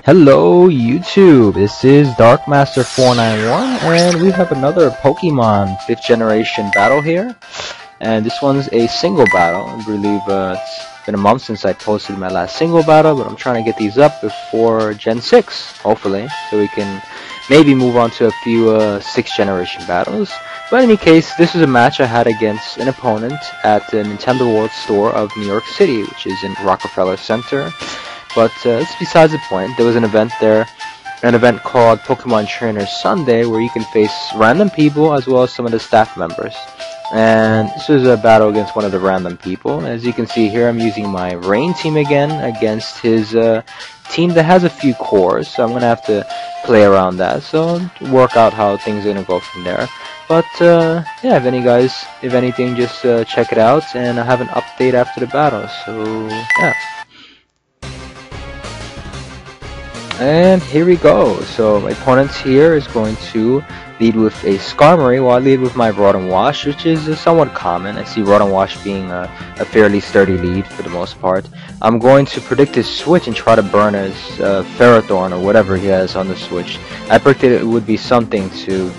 Hello YouTube, this is Darkmaster491 and we have another Pokemon 5th generation battle here, and this one's a single battle. I believe it's been a month since I posted my last single battle, but I'm trying to get these up before Gen 6, hopefully, so we can maybe move on to a few 6th generation battles. But in any case, this is a match I had against an opponent at the Nintendo World Store of New York City, which is in Rockefeller Center. But it's besides the point. There was an event there, an event called Pokémon Trainer Sunday, where you can face random people as well as some of the staff members. And this was a battle against one of the random people. As you can see here, I'm using my Rain team again against his team that has a few cores, so I'm going to have to play around that, so work out how things are going to go from there. But yeah, if anything, just check it out, and I have an update after the battle, so yeah. And here we go. So my opponent here is going to lead with a Skarmory, while I lead with my Rotom Wash, which is somewhat common. I see Rotom Wash being a fairly sturdy lead for the most part. I'm going to predict his switch and try to burn his Ferrothorn or whatever he has on the switch. I predicted it would be something to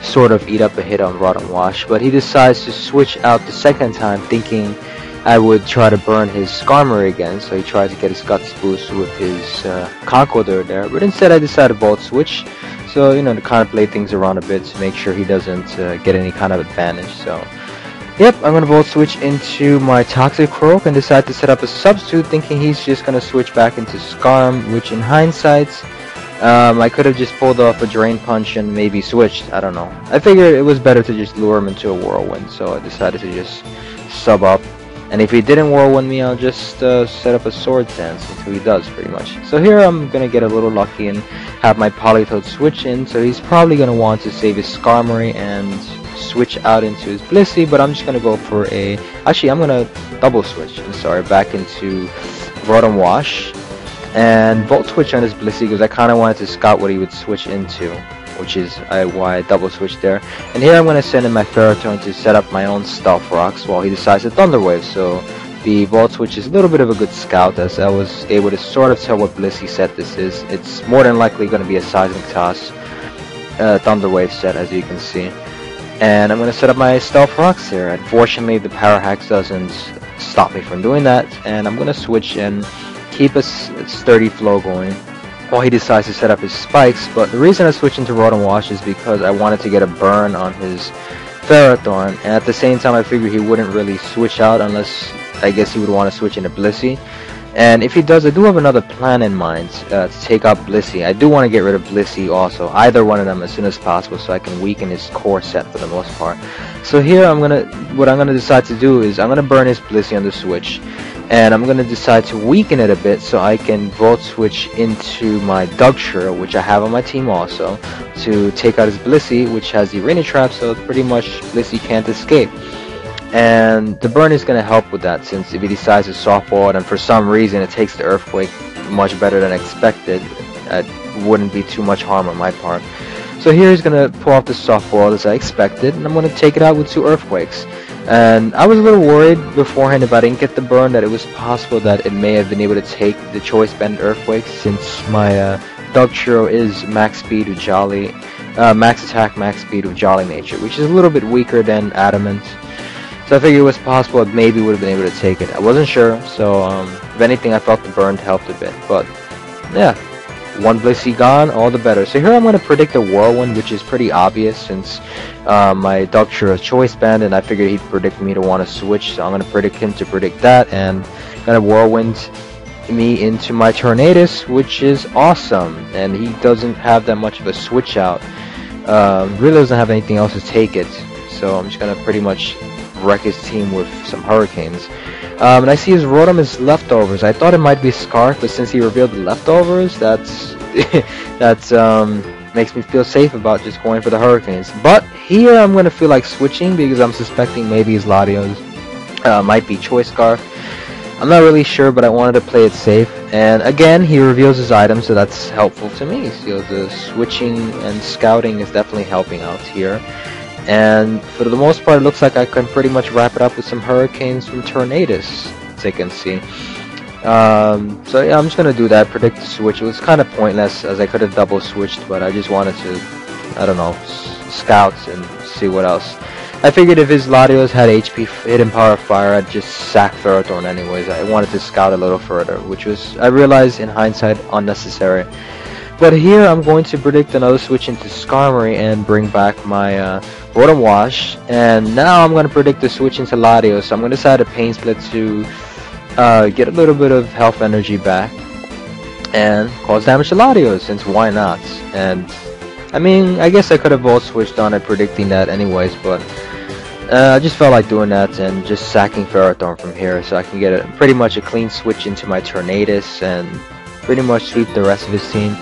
sort of eat up a hit on Rotom Wash, but he decides to switch out the second time, thinking I would try to burn his Skarmory again, so he tried to get his Guts boost with his Conkeldurr there, but instead I decided to Volt Switch, so, you know, to kind of play things around a bit to make sure he doesn't get any kind of advantage. So, yep, I'm going to Volt Switch into my Toxicroak and decide to set up a substitute, thinking he's just going to switch back into Skarm, which in hindsight, I could have just pulled off a Drain Punch and maybe switched, I don't know. I figured it was better to just lure him into a Whirlwind, so I decided to just sub up. And if he didn't Whirlwind me, I'll just set up a Swords Dance until he does, pretty much. So here I'm going to get a little lucky and have my Politoed switch in, so he's probably going to want to save his Skarmory and switch out into his Blissey, but I'm just going to go for a... Actually, I'm going to double switch, back into Rotom Wash, and Volt Switch on his Blissey, because I kind of wanted to scout what he would switch into, which is why I double switched there. And here I'm going to send in my Ferrothorn to set up my own Stealth Rocks while he decides to Thunder Wave. So the Volt Switch is a little bit of a good scout, as I was able to sort of tell what Blissey set this is. It's more than likely going to be a Seismic Toss Thunder Wave set, as you can see. And I'm going to set up my Stealth Rocks here. Unfortunately, the Power Hacks doesn't stop me from doing that, and I'm going to switch and keep a sturdy flow going while he decides to set up his spikes. But the reason I switched into Rotom Wash is because I wanted to get a burn on his Ferrothorn, and at the same time I figured he wouldn't really switch out unless, I guess, he would want to switch into Blissey. And if he does, I do have another plan in mind to take out Blissey. I do want to get rid of Blissey also, either one of them as soon as possible, so I can weaken his core set for the most part. So here what I'm gonna decide to do is I'm gonna burn his Blissey on the switch, and I'm gonna decide to weaken it a bit so I can Volt Switch into my Dugtrio, which I have on my team also, to take out his Blissey, which has the Arena Trap, so pretty much Blissey can't escape. And the burn is going to help with that, since if he decides to softball it and for some reason it takes the Earthquake much better than expected, it wouldn't be too much harm on my part. So here he's going to pull off the softball as I expected, and I'm going to take it out with 2 Earthquakes. And I was a little worried beforehand if I didn't get the burn that it was possible that it may have been able to take the Choice Band Earthquakes, since my Dugtrio is max speed with Jolly, max attack, max speed with Jolly Nature, which is a little bit weaker than Adamant. So I figured it was possible it maybe would have been able to take it. I wasn't sure, so if anything I felt the burn helped a bit. But yeah, 1 Blissey gone, all the better. So here I'm going to predict a Whirlwind, which is pretty obvious since my Dugtrio is Choice Band, and I figured he'd predict me to want to switch, so I'm going to predict him to predict that, and going to Whirlwind me into my Tornadus, which is awesome. And he doesn't have that much of a switch out, really doesn't have anything else to take it, so I'm just going to pretty much wreck his team with some Hurricanes. And I see his Rotom is Leftovers. I thought it might be Scarf, but since he revealed the Leftovers, that's makes me feel safe about just going for the Hurricanes. But here I'm going to feel like switching, because I'm suspecting maybe his Latios might be Choice Scarf. I'm not really sure, but I wanted to play it safe. And again, he reveals his items, so that's helpful to me. So the switching and scouting is definitely helping out here. And for the most part, it looks like I can pretty much wrap it up with some Hurricanes from Tornadus, as you can see. So yeah, I'm just gonna do that. Predict the switch. It was kind of pointless as I could have double switched, but I just wanted to, I don't know, scout and see what else. I figured if his Latios had HP, hidden power of fire, I'd just sack Ferrothorn anyways. I wanted to scout a little further, which was, I realized in hindsight, unnecessary. But here I'm going to predict another switch into Skarmory and bring back my Rotom Wash. And now I'm going to predict the switch into Latios. So I'm going to decide a Pain Split to get a little bit of health energy back and cause damage to Latios, since why not? And I mean, I guess I could have all switched on it predicting that anyways, but I just felt like doing that and just sacking Ferrothorn from here so I can get pretty much a clean switch into my Tornadus and pretty much sweep the rest of his team.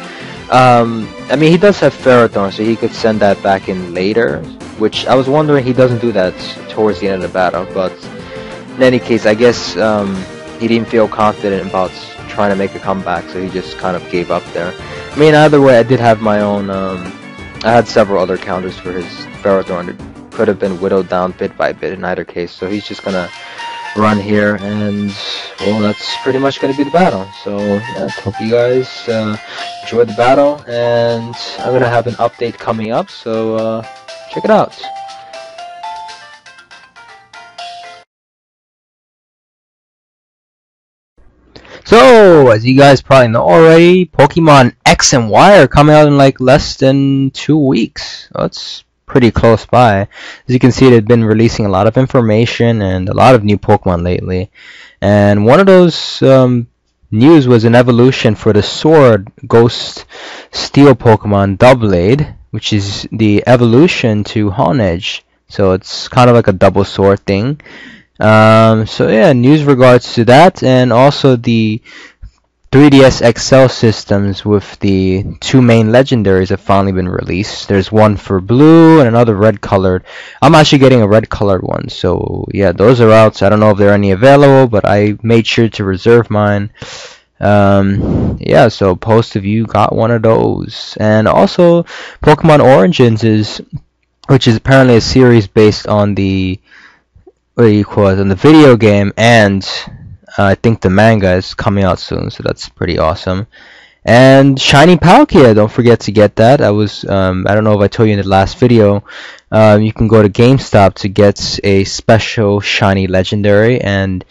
I mean, he does have Ferrothorn, so he could send that back in later, which I was wondering he doesn't do that towards the end of the battle, but in any case, I guess he didn't feel confident about trying to make a comeback, so he just kind of gave up there. I mean, either way, I did have my own, I had several other counters for his Ferrothorn that could have been whittled down bit by bit in either case, so he's just gonna run here, and well, that's pretty much gonna be the battle. So yeah, hope you guys enjoyed the battle, and I'm gonna have an update coming up, so check it out. So, as you guys probably know already, Pokemon X and Y are coming out in like less than 2 weeks. That's pretty close by. As you can see, they've been releasing a lot of information and a lot of new Pokemon lately. And one of those news was an evolution for the Sword Ghost Steel Pokemon Doublade, which is the evolution to Honedge. So it's kind of like a double sword thing. So yeah, news regards to that, and also the 3DS XL systems with the 2 main legendaries have finally been released. There's one for blue and another red colored. I'm actually getting a red colored one, so yeah, those are out. So I don't know if there are any available, but I made sure to reserve mine. Yeah, so post of you got one of those. And also Pokemon Origins which is apparently a series based on the, what do you call it, on the video game, and I think the manga is coming out soon, so that's pretty awesome. And Shiny Palkia, don't forget to get that. I don't know if I told you in the last video, you can go to GameStop to get a special Shiny Legendary, and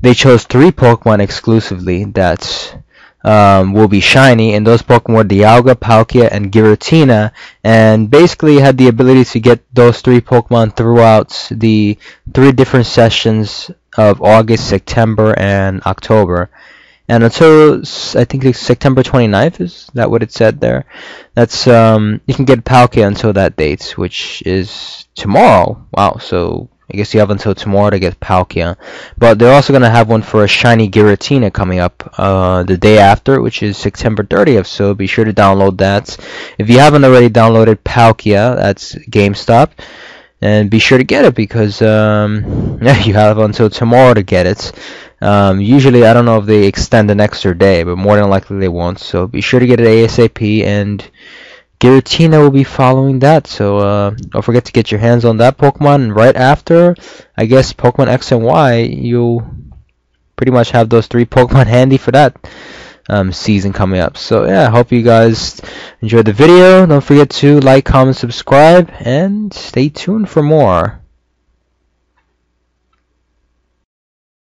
they chose 3 Pokemon exclusively that will be shiny, and those Pokemon were Dialga, Palkia, and Giratina, and basically had the ability to get those 3 Pokemon throughout the 3 different sessions of August, September, and October. And until, I think it's September 29th, is that what it said there? That's, you can get Palkia until that date, which is tomorrow. Wow, so I guess you have until tomorrow to get Palkia. But they're also going to have one for a shiny Giratina coming up the day after, which is September 30th, so be sure to download that. If you haven't already downloaded Palkia, that's GameStop, and be sure to get it, because yeah, you have until tomorrow to get it. Usually, I don't know if they extend an extra day, but more than likely they won't, so be sure to get it ASAP, and Giratina will be following that, so don't forget to get your hands on that Pokemon. And right after, I guess, Pokemon X and Y, you'll pretty much have those 3 Pokemon handy for that season coming up. So yeah, I hope you guys enjoyed the video. Don't forget to like, comment, subscribe, and stay tuned for more.